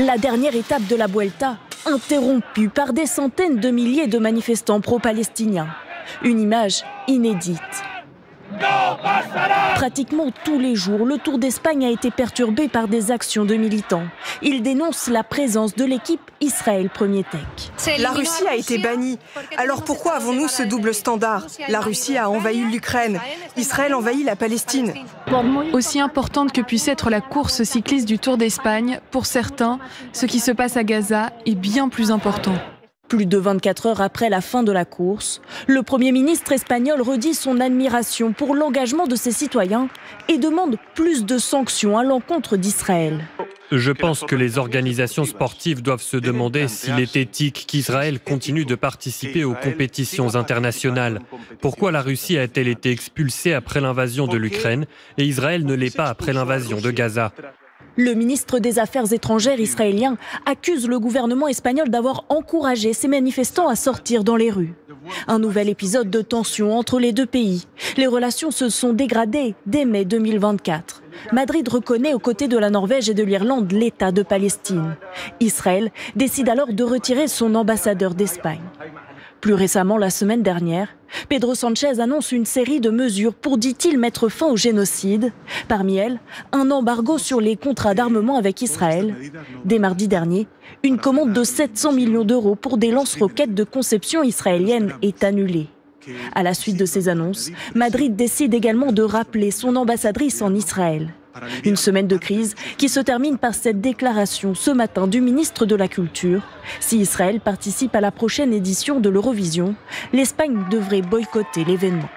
La dernière étape de la Vuelta, interrompue par des centaines de milliers de manifestants pro-palestiniens. Une image inédite. Pratiquement tous les jours, le Tour d'Espagne a été perturbé par des actions de militants. Ils dénoncent la présence de l'équipe Israël Premier Tech. La Russie a été bannie. Alors pourquoi avons-nous ce double standard? La Russie a envahi l'Ukraine. Israël envahit la Palestine. Aussi importante que puisse être la course cycliste du Tour d'Espagne, pour certains, ce qui se passe à Gaza est bien plus important. Plus de 24 heures après la fin de la course, le Premier ministre espagnol redit son admiration pour l'engagement de ses citoyens et demande plus de sanctions à l'encontre d'Israël. Je pense que les organisations sportives doivent se demander s'il est éthique qu'Israël continue de participer aux compétitions internationales. Pourquoi la Russie a-t-elle été expulsée après l'invasion de l'Ukraine et Israël ne l'est pas après l'invasion de Gaza ? Le ministre des Affaires étrangères israélien accuse le gouvernement espagnol d'avoir encouragé ces manifestants à sortir dans les rues. Un nouvel épisode de tension entre les deux pays. Les relations se sont dégradées dès mai 2024. Madrid reconnaît aux côtés de la Norvège et de l'Irlande l'État de Palestine. Israël décide alors de retirer son ambassadeur d'Espagne. Plus récemment, la semaine dernière, Pedro Sánchez annonce une série de mesures pour, dit-il, mettre fin au génocide. Parmi elles, un embargo sur les contrats d'armement avec Israël. Dès mardi dernier, une commande de 700 millions d'euros pour des lance-roquettes de conception israélienne est annulée. À la suite de ces annonces, Madrid décide également de rappeler son ambassadrice en Israël. Une semaine de crise qui se termine par cette déclaration ce matin du ministre de la Culture. Si Israël participe à la prochaine édition de l'Eurovision, l'Espagne devrait boycotter l'événement.